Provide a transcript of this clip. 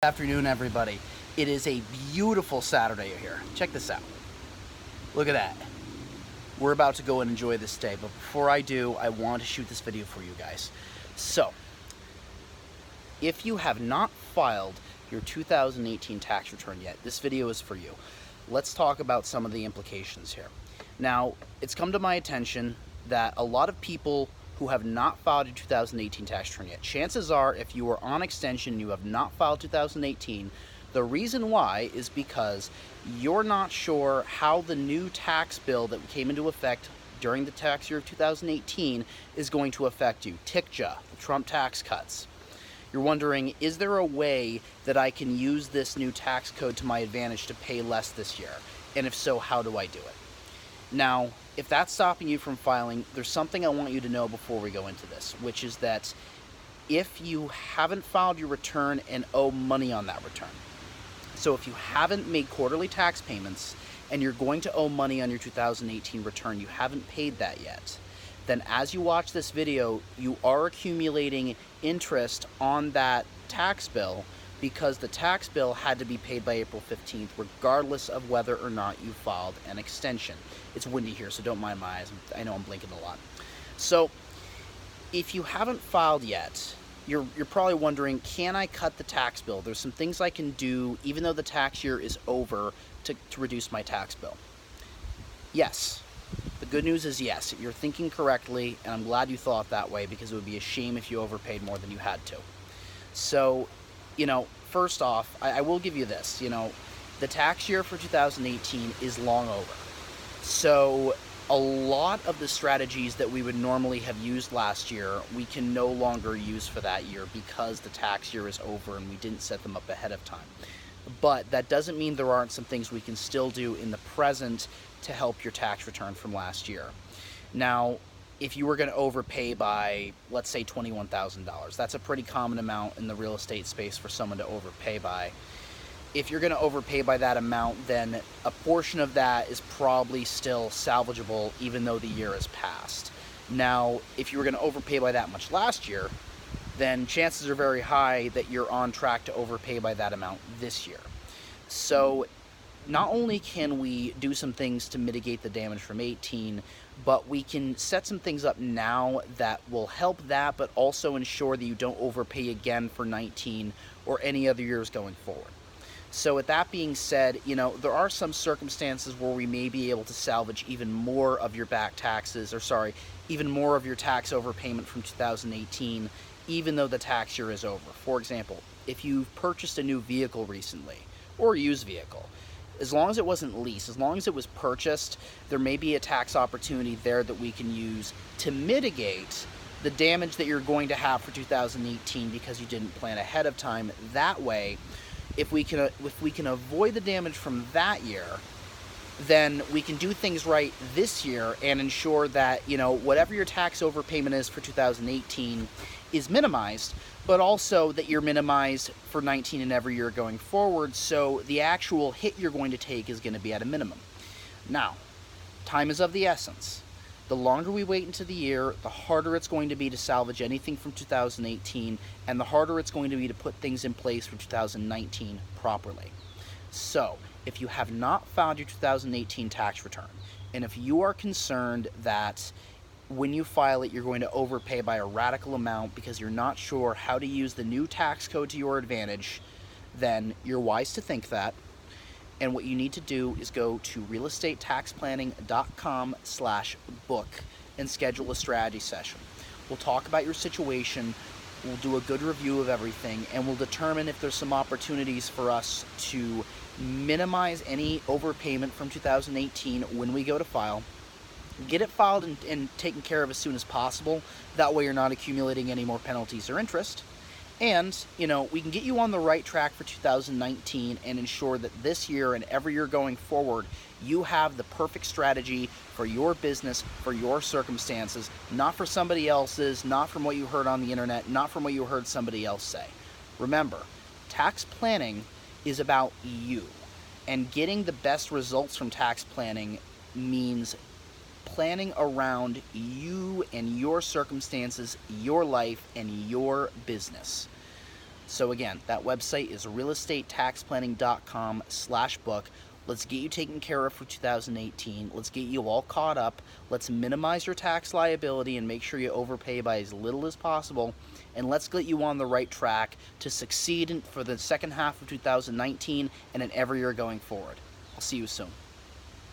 Afternoon, everybody. It is a beautiful Saturday here. Check this out. Look at that. We're about to go and enjoy this day, but before I do, I want to shoot this video for you guys. So, if you have not filed your 2018 tax return yet, this video is for you. Let's talk about some of the implications here. Now, it's come to my attention that a lot of people who have not filed your 2018 tax return yet, chances are if you are on extension and you have not filed 2018, the reason why is because you're not sure how the new tax bill that came into effect during the tax year of 2018 is going to affect you. TICJA, the Trump tax cuts. You're wondering, is there a way that I can use this new tax code to my advantage to pay less this year? And if so, how do I do it? Now, if that's stopping you from filing, there's something I want you to know before we go into this, which is that if you haven't filed your return and owe money on that return, so if you haven't made quarterly tax payments and you're going to owe money on your 2018 return, you haven't paid that yet, then as you watch this video, you are accumulating interest on that tax bill because the tax bill had to be paid by April 15th, regardless of whether or not you filed an extension. It's windy here, so don't mind my eyes. I know I'm blinking a lot. So, if you haven't filed yet, you're probably wondering, can I cut the tax bill? There's some things I can do, even though the tax year is over, to reduce my tax bill. Yes. The good news is yes, you're thinking correctly, and I'm glad you thought that way because it would be a shame if you overpaid more than you had to. So, first off, I will give you this, the tax year for 2018 is long over. So a lot of the strategies that we would normally have used last year, we can no longer use for that year because the tax year is over and we didn't set them up ahead of time. But that doesn't mean there aren't some things we can still do in the present to help your tax return from last year. Now, if you were going to overpay by, let's say, $21,000, that's a pretty common amount in the real estate space for someone to overpay by. If you're going to overpay by that amount, then a portion of that is probably still salvageable even though the year has passed. Now, if you were going to overpay by that much last year, then chances are very high that you're on track to overpay by that amount this year. So not only can we do some things to mitigate the damage from 18, but we can set some things up now that will help that, but also ensure that you don't overpay again for 19 or any other years going forward. So with that being said, there are some circumstances where we may be able to salvage even more of your back taxes, even more of your tax overpayment from 2018, even though the tax year is over. For example, if you've purchased a new vehicle recently, or a used vehicle, as long as it wasn't leased, as long as it was purchased, there may be a tax opportunity there that we can use to mitigate the damage that you're going to have for 2018 because you didn't plan ahead of time. That way, if we can avoid the damage from that year, then we can do things right this year and ensure that, whatever your tax overpayment is for 2018 is minimized, but also that you're minimized for 19 and every year going forward, so the actual hit you're going to take is going to be at a minimum. Now, time is of the essence. The longer we wait into the year, the harder it's going to be to salvage anything from 2018, and the harder it's going to be to put things in place for 2019 properly. So, if you have not filed your 2018 tax return, and if you are concerned that when you file it, you're going to overpay by a radical amount because you're not sure how to use the new tax code to your advantage, then you're wise to think that. And what you need to do is go to realestatetaxplanning.com/book and schedule a strategy session. We'll talk about your situation, we'll do a good review of everything, and we'll determine if there's some opportunities for us to minimize any overpayment from 2018 when we go to file. Get it filed and taken care of as soon as possible. That way you're not accumulating any more penalties or interest. And, we can get you on the right track for 2019 and ensure that this year and every year going forward, you have the perfect strategy for your business, for your circumstances, not for somebody else's, not from what you heard on the internet, not from what you heard somebody else say. Remember, tax planning is about you. And getting the best results from tax planning means planning around you and your circumstances, your life, and your business. So again, that website is realestatetaxplanning.com/book. Let's get you taken care of for 2018. Let's get you all caught up. Let's minimize your tax liability and make sure you overpay by as little as possible. And let's get you on the right track to succeed for the second half of 2019 and in every year going forward. I'll see you soon.